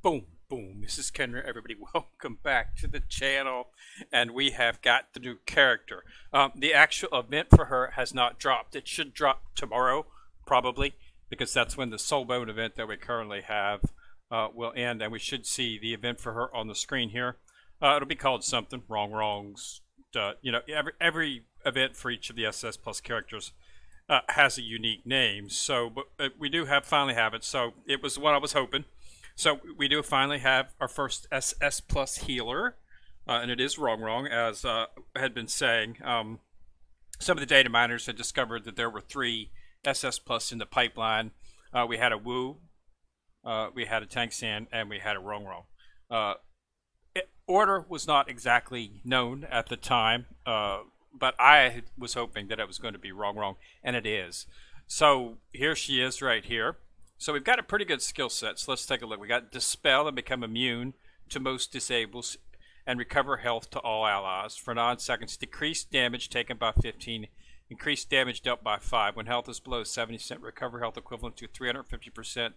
Boom, boom. This is Kenner. Everybody, welcome back to the channel. And we have got the new character. The actual event for her has not dropped. It should drop tomorrow, probably, because that's when the Soul Bone event that we currently have will end. And we should see the event for her on the screen here. It'll be called something. RongRong's. Every event for each of the SS Plus characters has a unique name. So, but we do finally have it. So it was what I was hoping. So we do finally have our first SS Plus healer, and it is RongRong, as I had been saying. Some of the data miners had discovered that there were 3 SS Plus in the pipeline. We had a Wu, we had a Tank San, and we had a RongRong. Order was not exactly known at the time, but I was hoping that it was going to be RongRong, and it is. So here she is right here. So we've got a pretty good skill set. So let's take a look. We got Dispel and become immune to most disables and recover health to all allies for 9 seconds. Decrease damage taken by 15. Increase damage dealt by 5. When health is below 70%, recover health equivalent to 350%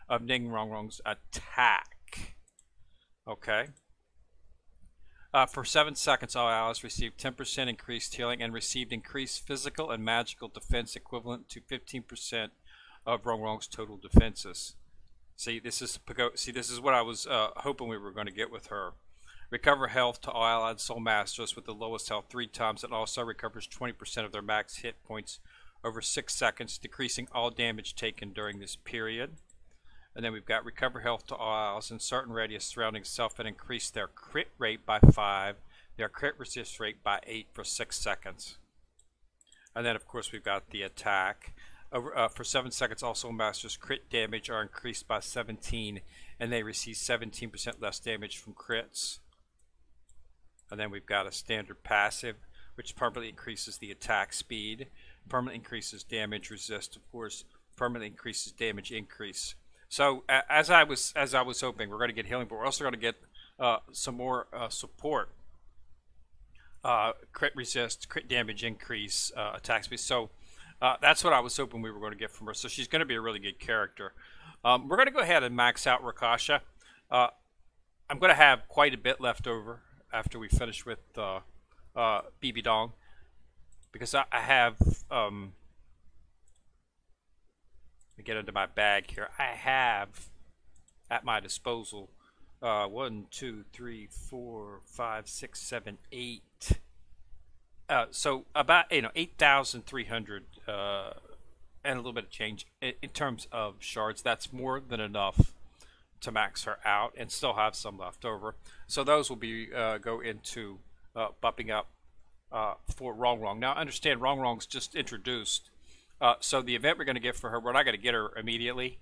of Ning RongRong's attack. Okay. For 7 seconds, all allies received 10% increased healing and received increased physical and magical defense equivalent to 15% of RongRong's total defenses. See, this is what I was hoping we were going to get with her. Recover health to all allied soul masters with the lowest health 3 times. It also recovers 20% of their max hit points over 6 seconds, decreasing all damage taken during this period. And then we've got recover health to all allies in certain radius surrounding self and increase their crit rate by 5, their crit resist rate by 8 for 6 seconds. And then of course we've got the attack. For 7 seconds, also masters crit damage are increased by 17, and they receive 17% less damage from crits. And then we've got a standard passive, which permanently increases the attack speed, permanently increases damage resist, of course, permanently increases damage increase. So as I was hoping, we're going to get healing, but we're also going to get some more support. Crit resist, crit damage increase, attack speed. So that's what I was hoping we were going to get from her. So she's going to be a really good character. We're going to go ahead and max out Rakasha. I'm going to have quite a bit left over after we finish with BB Dong, because I have. Let me get into my bag here. I have at my disposal 1, 2, 3, 4, 5, 6, 7, 8. So about 8,300 and a little bit of change in terms of shards. That's more than enough to max her out, and still have some left over. So those will be go into bumping up for RongRong. Now understand, RongRong's just introduced, so the event we're going to get for her, we're not going to get her immediately.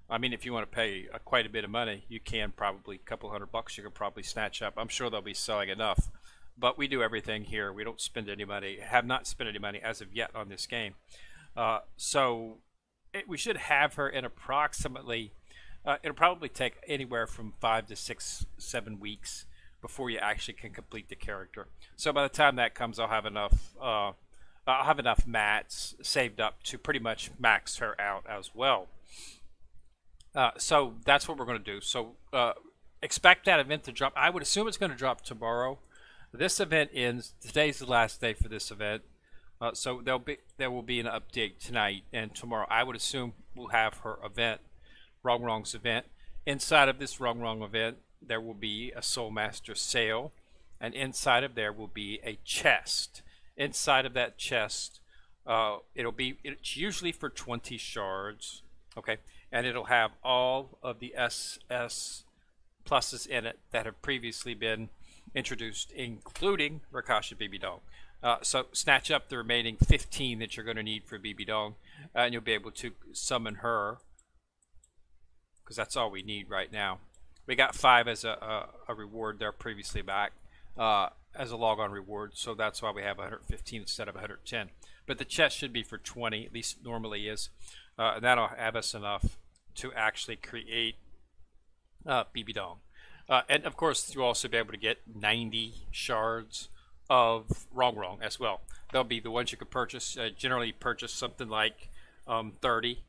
I mean, if you want to pay quite a bit of money, you can probably a couple $100 you can probably snatch up. I'm sure they'll be selling enough. But we do everything here. We don't spend any money, have not spent any money as of yet on this game. We should have her in approximately, it'll probably take anywhere from 5 to 6, 7 weeks before you actually can complete the character. So by the time that comes, I'll have enough mats saved up to pretty much max her out as well. So that's what we're going to do. So expect that event to drop. I would assume it's going to drop tomorrow. This event ends. Today's the last day for this event, so there will be an update tonight and tomorrow. I would assume we'll have her event, RongRong's event. Inside of this RongRong event, there will be a Soul Master sale, and inside of there will be a chest. Inside of that chest, it's usually for 20 shards, okay, and it'll have all of the SS pluses in it that have previously been introduced, including Rakasha BB Dong. So snatch up the remaining 15 that you're going to need for BB Dong, and you'll be able to summon her, because that's all we need right now. We got 5 as a reward there previously back as a log-on reward, so that's why we have 115 instead of 110. But the chest should be for 20, at least it normally is, and that'll have us enough to actually create BB Dong. And of course, you'll also be able to get 90 shards of RongRong as well. They'll be the ones you can purchase. Generally, purchase something like 30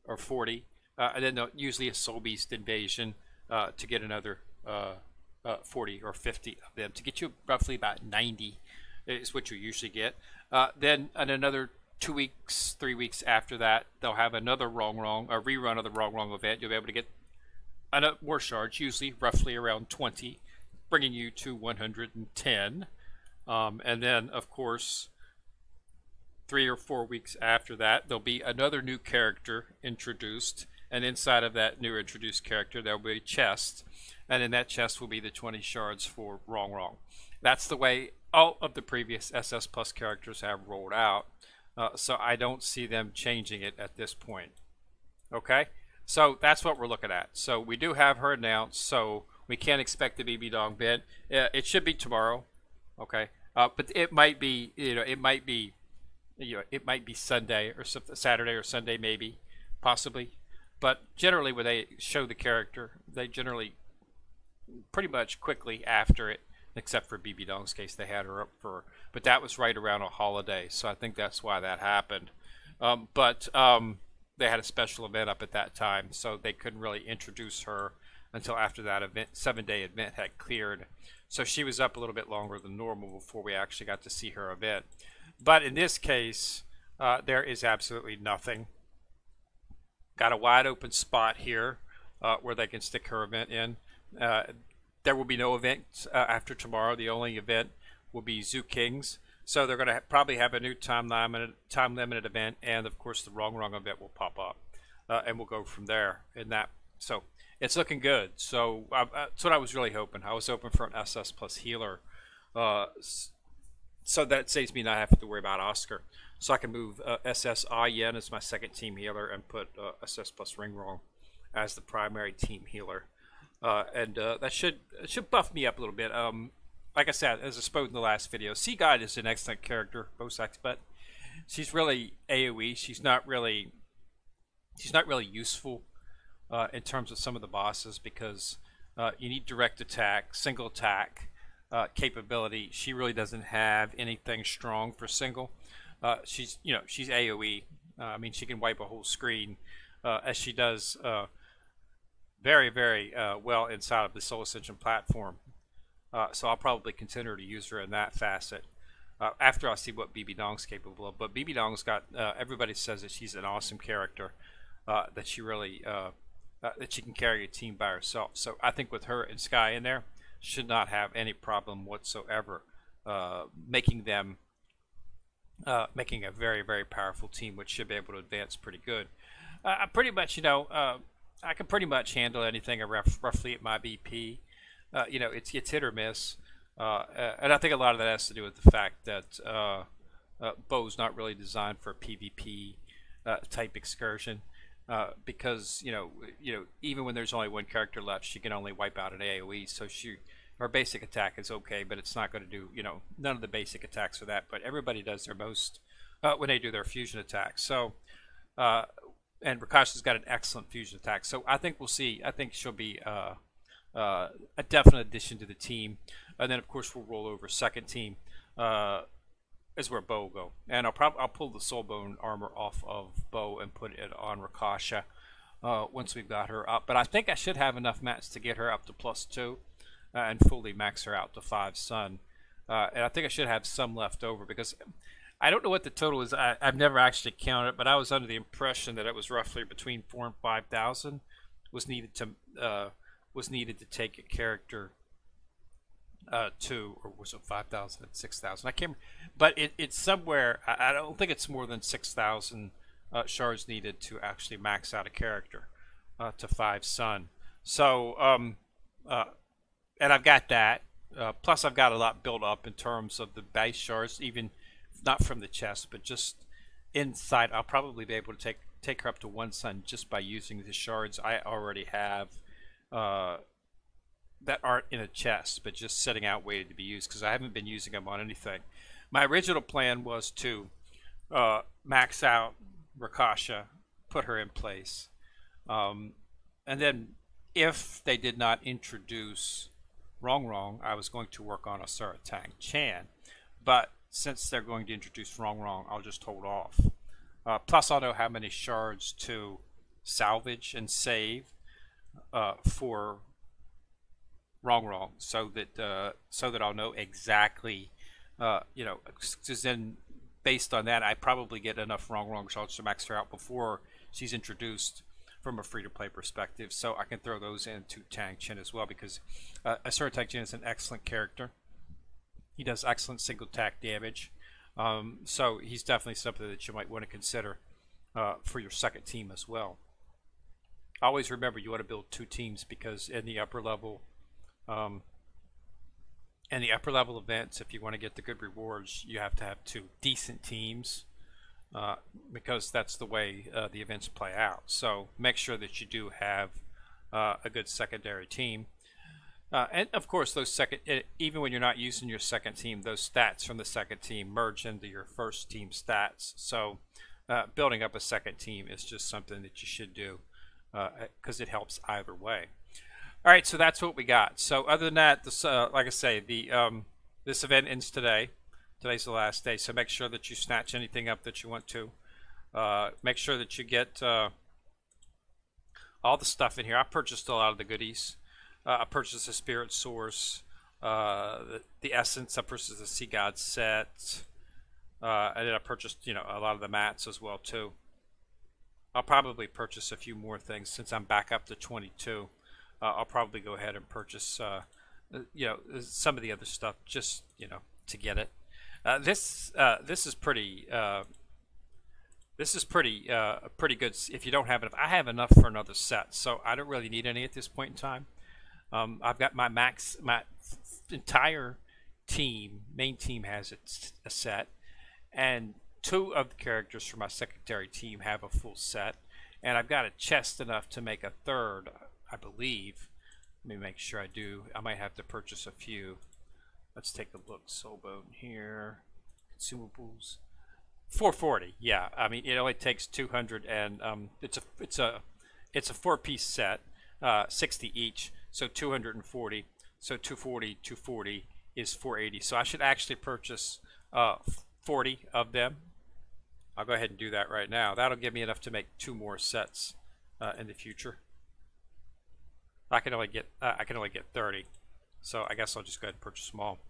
or 40, and then usually a Soul Beast invasion to get another 40 or 50 of them, to get you roughly about 90 is what you usually get. Then in another 2 weeks, 3 weeks after that, they'll have another RongRong, a rerun of the RongRong event. You'll be able to get more shards, usually roughly around 20, bringing you to 110. And then, of course, 3 or 4 weeks after that, there'll be another new character introduced. And inside of that new introduced character, there'll be a chest. And in that chest will be the 20 shards for RongRong. That's the way all of the previous SS Plus characters have rolled out. So I don't see them changing it at this point. Okay? So that's what we're looking at. So we do have her announced. So we can't expect the BB Dong bid. It should be tomorrow. Okay? But it might be, it might be Sunday or Saturday or Sunday, maybe, possibly. But generally, when they show the character, they generally pretty much quickly after it, except for BB Dong's case, they had her up for, but that was right around a holiday, so I think that's why that happened. But they had a special event up at that time, so they couldn't really introduce her until after that event, 7-day event had cleared. So she was up a little bit longer than normal before we actually got to see her event. But in this case, there is absolutely nothing. Got a wide open spot here where they can stick her event in. There will be no event after tomorrow. The only event will be Zoo Kings. So they're going to probably have a new time limited event, and of course the RongRong event will pop up, and we'll go from there. So it's looking good. So that's what I was really hoping. I was hoping for an SS Plus healer, so that saves me not having to worry about Oscar. So I can move SS Yen as my second team healer and put SS Plus RongRong as the primary team healer. And that should buff me up a little bit. Like I said, as I spoke in the last video, Sea God is an excellent character, Bosex, but she's really AoE. She's not really useful in terms of some of the bosses, because you need direct attack, single attack capability. She really doesn't have anything strong for single. She's AoE. I mean, she can wipe a whole screen, as she does very, very well inside of the Soul Ascension platform. So I'll probably continue to use her in that facet after I see what BB Dong's capable of. But BB Dong's got, everybody says that she's an awesome character, that she really, that she can carry a team by herself. So I think with her and Sky in there, should not have any problem whatsoever making a very, very powerful team, which should be able to advance pretty good. I pretty much, I can pretty much handle anything roughly at my BP. It's hit or miss, and I think a lot of that has to do with the fact that Bo's not really designed for a PvP type excursion, because even when there's only one character left, she can only wipe out an AoE. So her basic attack is okay, but it's not going to do none of the basic attacks for that. But everybody does their most when they do their fusion attacks. So and Rakasha's got an excellent fusion attack. So I think we'll see. I think she'll be a definite addition to the team. And then of course we'll roll over second team is where Bo will go. And I'll pull the Soulbone armor off of Bo and put it on Rakasha once we've got her up. But I think I should have enough mats to get her up to +2 and fully max her out to 5 Sun. And I think I should have some left over, because I don't know what the total is. I've never actually counted, but I was under the impression that it was roughly between 4,000 and 5,000 was needed to take a character to, or was it 5,000 and 6,000? I can't remember, but it's somewhere. I don't think it's more than 6,000 shards needed to actually max out a character to 5 Sun. So and I've got that. Plus I've got a lot built up in terms of the base shards, even not from the chest, but just inside. I'll probably be able to take her up to 1 Sun just by using the shards I already have that aren't in a chest, but just sitting out waiting to be used, because I haven't been using them on anything. My original plan was to max out Rakasha, put her in place, and then if they did not introduce RongRong, I was going to work on a Saratang Chan, but since they're going to introduce RongRong, I'll just hold off. Plus I'll know how many shards to salvage and save for RongRong, so that I'll know exactly, you know, because then based on that, I probably get enough RongRong shards to max her out before she's introduced from a free-to-play perspective, so I can throw those into Tang Chen as well, because Asura Tang Chen is an excellent character. He does excellent single attack damage, so he's definitely something that you might want to consider for your second team as well. Always remember you want to build two teams, because in the upper level events, if you want to get the good rewards, you have to have two decent teams, because that's the way the events play out. So make sure that you do have a good secondary team. And of course, even when you're not using your second team, those stats from the second team merge into your first team stats. So building up a second team is just something that you should do, because it helps either way. All right, so that's what we got. So other than that, this, like I say, this event ends today. Today's the last day, so make sure that you snatch anything up that you want to. Make sure that you get all the stuff in here. I purchased a lot of the goodies. I purchased the Spirit Source, the Essence. I purchased the Sea God set, and then I purchased, you know, a lot of the mats as well too. I'll probably purchase a few more things since I'm back up to 22. I'll probably go ahead and purchase, you know, some of the other stuff, just, you know, to get it. This is pretty pretty good if you don't have enough. I have enough for another set, so I don't really need any at this point in time. I've got my entire team, main team has a set, and two of the characters from my secondary team have a full set, and I've got a chest enough to make a third, I believe. Let me make sure I do. I might have to purchase a few. Let's take a look. Soulbone here. Consumables. 440. Yeah, I mean it only takes 200, and it's a 4-piece set, 60 each, so 240. So 240 is 480. So I should actually purchase 40 of them. I'll go ahead and do that right now. That'll give me enough to make 2 more sets in the future. I can only get 30, so I guess I'll just go ahead and purchase them all.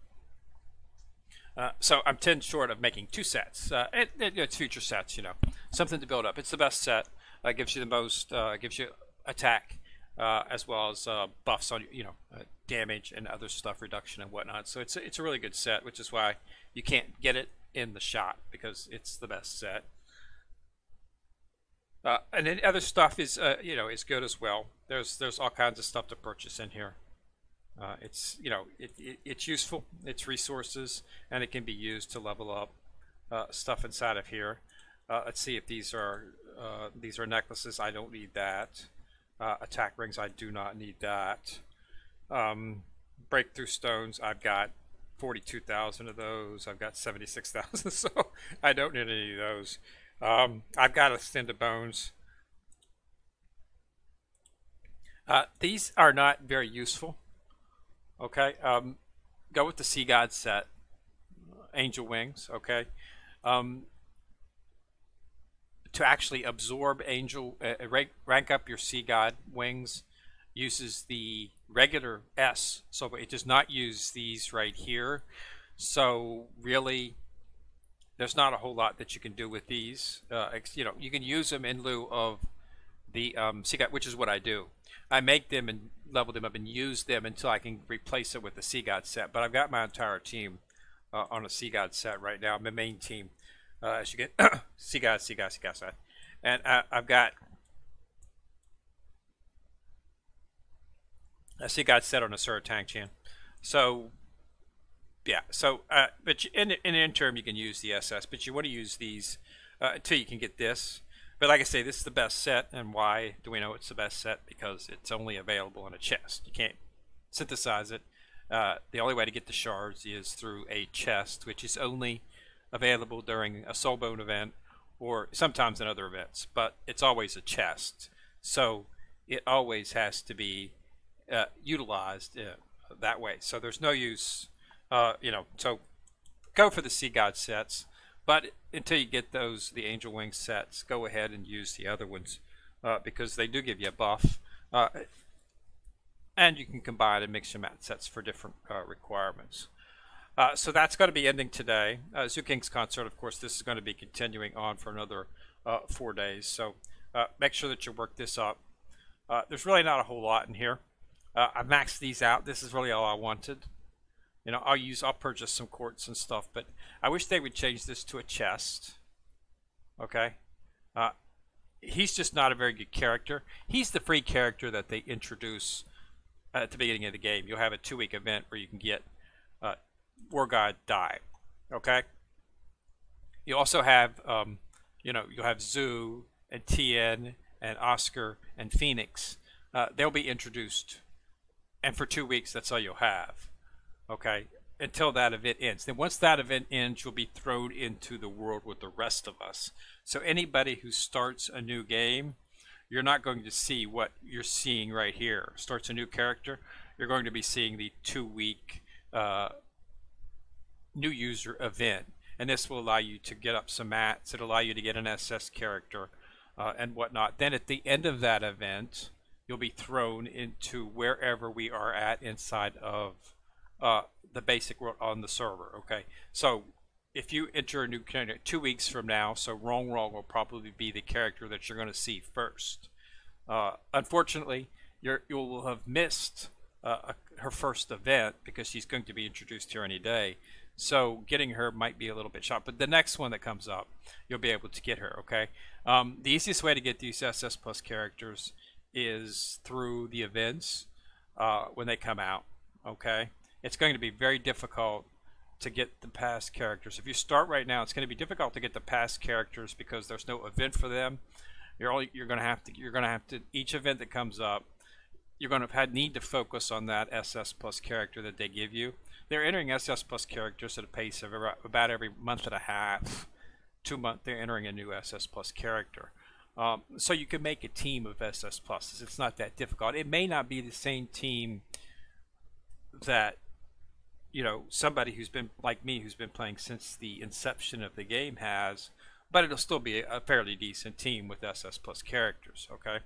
So I'm 10 short of making 2 sets. It's future sets, you know, something to build up. It's the best set. Gives you the most, gives you attack, as well as buffs on, you know, damage and other stuff, reduction and whatnot. So it's a really good set, which is why you can't get it in the shop, because it's the best set. And then other stuff is, you know, is good as well. There's all kinds of stuff to purchase in here. It's, you know, it's useful. It's resources, and it can be used to level up stuff inside of here. Let's see if these are necklaces. I don't need that. Attack rings. I do not need that. Breakthrough stones. I've got 42,000 of those. I've got 76,000, so I don't need any of those. I've got a Stand of Bones. These are not very useful. Okay, go with the Sea God set, Angel Wings. Okay, to actually absorb Angel, rank up your Sea God Wings, uses the regular S, so it does not use these right here. So really, there's not a whole lot that you can do with these. You know, you can use them in lieu of the Sea God, which is what I do. I make them and level them up and use them until I can replace it with the Sea God set. But I've got my entire team on a Sea God set right now. My main team, as you get Sea God set, and I've got a Sea God set on a Asura Tang Chen. So yeah, so but in the interim you can use the SS, but you want to use these until you can get this. But like I say, this is the best set, and why do we know it's the best set? Because it's only available in a chest. You can't synthesize it. The only way to get the shards is through a chest, which is only available during a Soulbone event or sometimes in other events. But it's always a chest, so it always has to be utilized that way. So there's no use, you know. So go for the Sea God sets. But until you get the Angel Wing sets, go ahead and use the other ones because they do give you a buff. and you can combine and mix your mat sets for different requirements. So that's going to be ending today. Zoo King's concert, of course, this is going to be continuing on for another 4 days. So make sure that you work this up. There's really not a whole lot in here. I maxed these out. This is really all I wanted. You know, I'll purchase some quartz and stuff, but I wish they would change this to a chest. Okay. He's just not a very good character. He's the free character that they introduce at the beginning of the game. You'll have a 2-week event where you can get War God die. Okay. You also have, you'll have Zoo and Tien and Oscar and Phoenix. They'll be introduced, and for 2 weeks, that's all you'll have. Okay, until that event ends. Then once that event ends, you'll be thrown into the world with the rest of us. So anybody who starts a new game, you're not going to see what you're seeing right here. Starts a new character, you're going to be seeing the 2-week new user event. And this will allow you to get up some mats. It'll allow you to get an SS character and whatnot. Then at the end of that event, you'll be thrown into wherever we are at inside of the basic world on the server. Okay, so if you enter a new character 2 weeks from now, so RongRong will probably be the character that you're going to see first. Unfortunately, you will have missed her first event because she's going to be introduced here any day. So getting her might be a little bit short, but the next one that comes up, you'll be able to get her. Okay, the easiest way to get these SS Plus characters is through the events when they come out. Okay, it's going to be very difficult to get the past characters. If you start right now, it's going to be difficult to get the past characters because there's no event for them. You're going to have to each event that comes up, you're going to need to focus on that SS Plus character that they give you. They're entering SS Plus characters at a pace of about every month and a half, 2 months. They're entering a new SS Plus character. So you can make a team of SS Pluses. It's not that difficult. It may not be the same team that, you know, somebody who's been like me, who's been playing since the inception of the game has, but it'll still be a fairly decent team with SS Plus characters. Okay.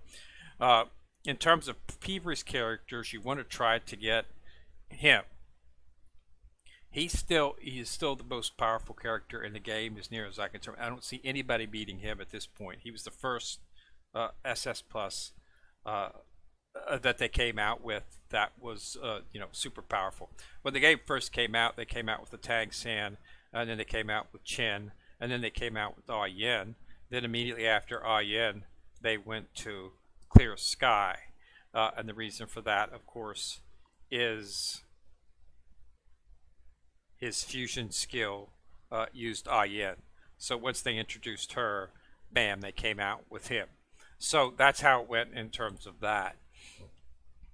In terms of previous characters, you want to try to get him. He is still the most powerful character in the game, as near as I can tell. I don't see anybody beating him at this point. He was the first SS Plus that they came out with that was super powerful. When the game first came out, they came out with the Tang San, and then they came out with Chen, and then they came out with Ah Yen. Then immediately after Ah Yen, they went to Clear Sky, and the reason for that, of course, is his fusion skill used Ah Yen. So once they introduced her, bam, they came out with him. So that's how it went in terms of that.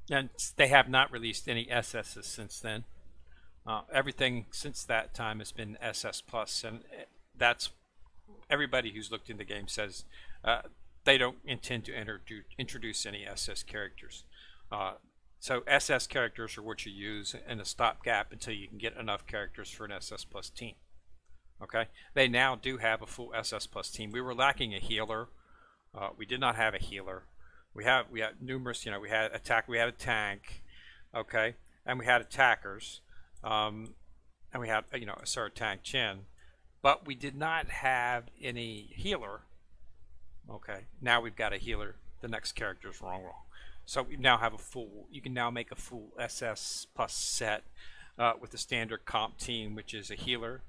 And they have not released any SSs since then. Everything since that time has been SS Plus, and that's everybody who's looked in the game says they don't intend to introduce any SS characters. So SS characters are what you use in a stopgap until you can get enough characters for an SS Plus team. Okay, they now do have a full SS Plus team. We were lacking a healer. We did not have a healer. We had numerous. We had we had a tank. Okay, and we had attackers. And we had a Sir Tank Chen, but we did not have any healer. Okay, now we've got a healer. The next character is RongRong. So we now have a full. You can now make a full SS Plus set with the standard comp team, which is a healer,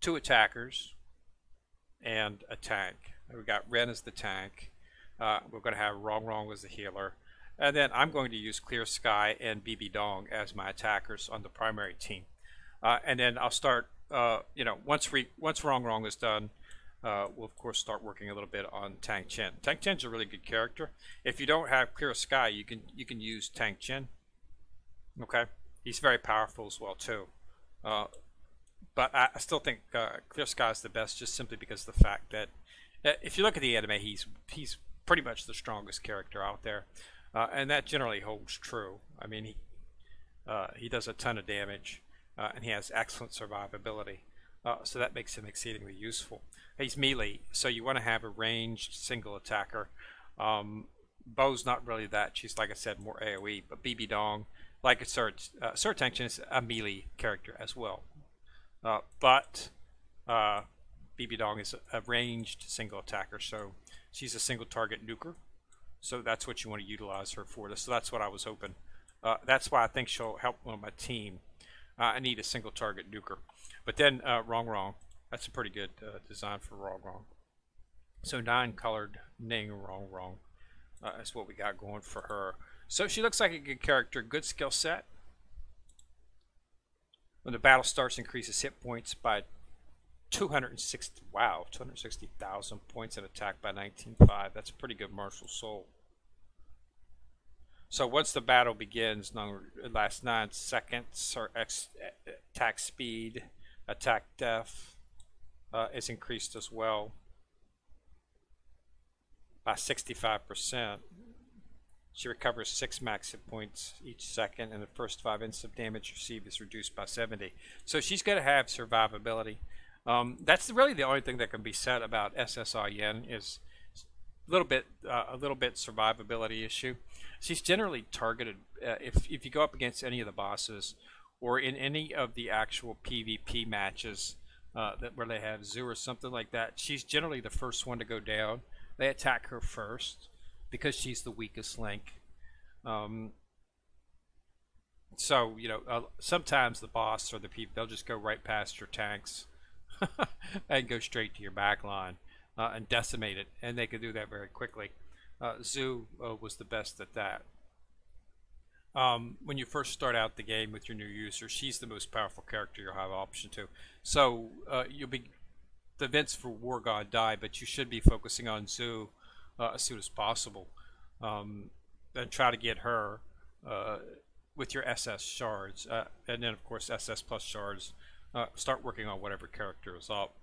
2 attackers, and a tank. We've got Ren as the tank. We're going to have RongRong as the healer, and then I'm going to use Clear Sky and BB Dong as my attackers on the primary team. And then I'll start. Once RongRong is done, we'll of course start working a little bit on Tang Chen. Tang Chen's a really good character. If you don't have Clear Sky, you can use Tang Chen. Okay, he's very powerful as well too. But I still think Clear Sky is the best, just simply because of the fact that if you look at the anime, he's pretty much the strongest character out there, and that generally holds true. I mean, he does a ton of damage, and he has excellent survivability, so that makes him exceedingly useful. He's melee, so you want to have a ranged single attacker Bo's not really that. She's, like I said, more AoE. But BB Dong, like a Sword Tension, is a melee character as well. But BB Dong is a ranged single attacker, so she's a single target nuker. So that's what you want to utilize her for. So that's what I was hoping. That's why I think she'll help on my team. I need a single target nuker. But then RongRong, that's a pretty good design for RongRong. So 9-colored Ning RongRong is what we got going for her. So she looks like a good character, good skill set. When the battle starts, increases hit points by 260,000 points and attack by 19.5. That's a pretty good martial soul. So once the battle begins, it lasts 9 seconds. Her attack speed, attack depth is increased as well by 65%. She recovers 6 max hit points each second, and the first 5 instant damage received is reduced by 70. So she's going to have survivability. That's really the only thing that can be said about SSIN is a little bit survivability issue. She's generally targeted if you go up against any of the bosses or in any of the actual PvP matches where they have zoo or something like that. She's generally the first one to go down. They attack her first because she's the weakest link. So sometimes the boss or the people, they'll just go right past your tanks and go straight to your back line and decimate it, and they can do that very quickly. Zoo was the best at that. When you first start out the game with your new user, she's the most powerful character you'll have option to. So you'll be the events for War God die, but you should be focusing on Zoo as soon as possible, and try to get her with your SS shards, and then of course SS plus shards. Start working on whatever character is up.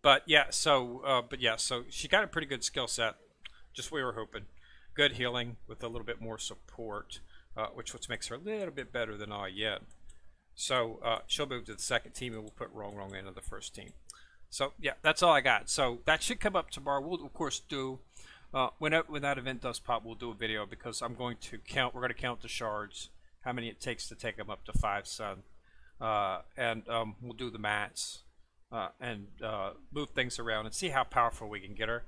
But yeah, so she got a pretty good skill set, just we were hoping. Good healing with a little bit more support, which makes her a little bit better than Yen. So she'll move to the second team, and we'll put RongRong into the first team. So yeah, that's all I got. So that should come up tomorrow. We'll of course do when that event does pop, we'll do a video because I'm going to count. We're going to count the shards, how many it takes to take them up to 5 sun, and we'll do the mats and move things around and see how powerful we can get her.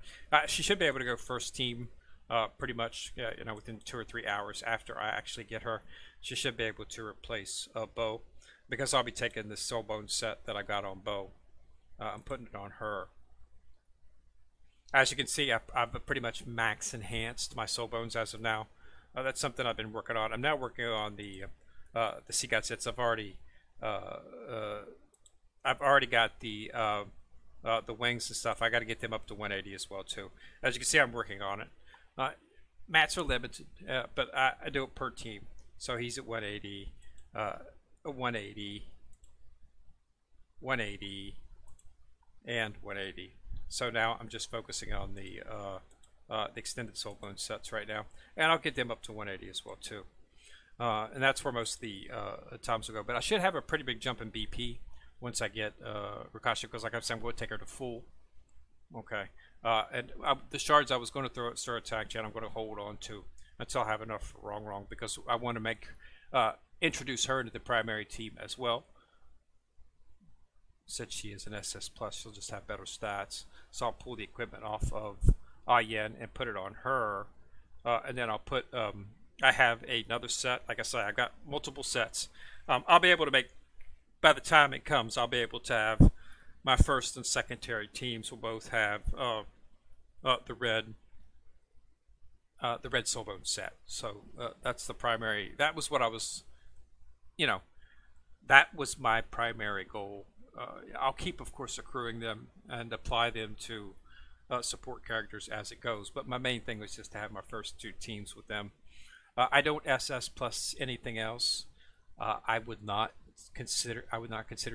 She should be able to go first team pretty much, within 2 or 3 hours after I actually get her. She should be able to replace Bo, because I'll be taking this Soulbone set that I got on Bo. I'm putting it on her. As you can see, I've pretty much max enhanced my Soulbones as of now. That's something I've been working on. I'm now working on the Sea God sets. I've already got the wings and stuff. I got to get them up to 180 as well too. As you can see, I'm working on it. Mats are limited, but I do it per team. So he's at 180, 180, 180, and 180. So now I'm just focusing on the extended Soulbone sets right now, and I'll get them up to 180 as well too. And that's where most of the times will go. But I should have a pretty big jump in BP once I get Rakashi, because like I said, I'm going to take her to full. Okay. And the shards I was going to throw at Star Attack Jet, I'm going to hold on to until I have enough for RongRong, because I want to introduce her into the primary team as well. Since she is an SS plus, she'll just have better stats. So I'll pull the equipment off of Yen and put it on her, and then I'll put. I have another set. Like I said, I've got multiple sets. I'll be able to make. By the time it comes, I'll be able to have my first and secondary teams will both have the red Soulbone set. So that's the primary. That was what I was. That was my primary goal. I'll keep, of course, accruing them and apply them to support characters as it goes. But my main thing was just to have my first 2 teams with them. I don't SS plus anything else. I would not consider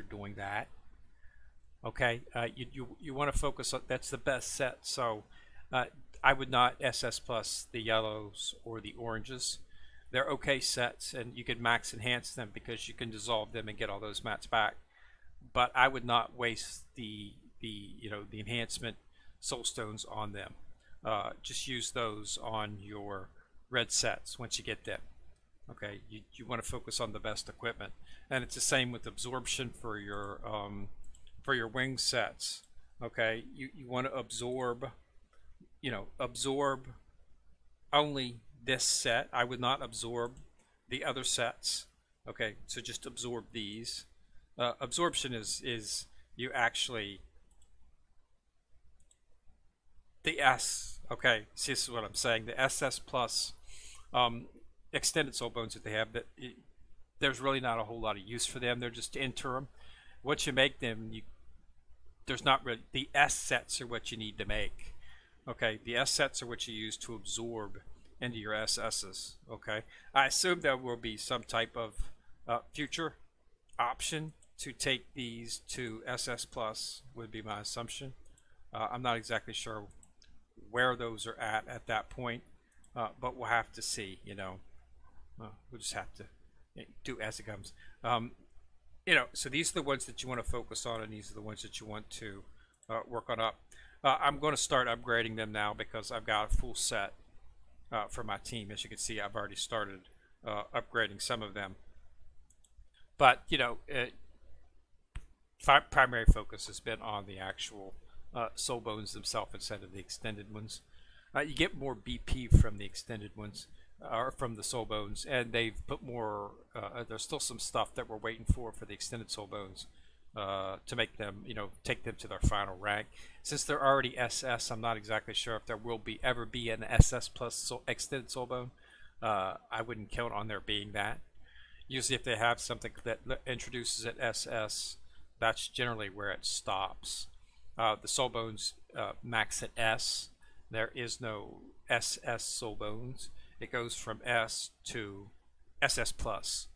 doing that. Okay, you want to focus on that's the best set. So I would not SS plus the yellows or the oranges. They're okay sets, and you could max enhance them because you can dissolve them and get all those mats back. But I would not waste the enhancement soul stones on them. just use those on your red sets once you get them. Okay, you want to focus on the best equipment, and it's the same with absorption for your wing sets. Okay, you want to absorb, absorb only this set. I would not absorb the other sets. Okay, so just absorb these. Absorption is you actually the S. Okay, see, this is what I'm saying. The SS plus extended soul bones that they have, there's really not a whole lot of use for them. They're just interim. Once you make them, there's not really, the S sets are what you need to make. Okay, the S sets are what you use to absorb into your SSs. Okay, I assume there will be some type of future option to take these to SS plus, would be my assumption. I'm not exactly sure where those are at that point, but we'll have to see. We'll just have to do as it comes. So these are the ones that you want to focus on, and these are the ones that you want to work on up. I'm going to start upgrading them now because I've got a full set for my team. As you can see, I've already started upgrading some of them. But primary focus has been on the actual soul bones themselves instead of the extended ones. You get more BP from the extended ones, or from the soul bones, and they've put more. There's still some stuff that we're waiting for the extended soul bones to make them, take them to their final rank. Since they're already SS, I'm not exactly sure if there will ever be an SS plus extended soul bone. I wouldn't count on there being that. Usually, if they have something that introduces an SS, that's generally where it stops. The soul bones max at S. There is no SS soul bones. It goes from S to SS plus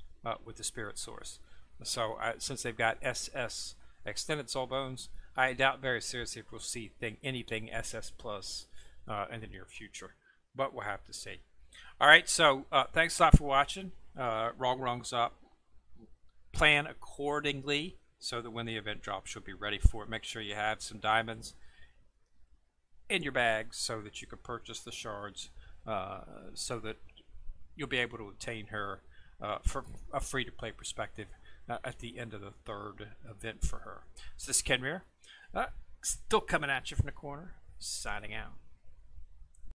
with the spirit source. So since they've got SS extended soul bones, I doubt very seriously if we'll see anything SS plus in the near future. But we'll have to see. All right, so thanks a lot for watching. RongRong's up. Plan accordingly so that when the event drops, you'll be ready for it. Make sure you have some diamonds in your bag so that you can purchase the shards, so that you'll be able to obtain her from a free-to-play perspective at the end of the third event for her. So this is Ken Rear, still coming at you from the corner, signing out.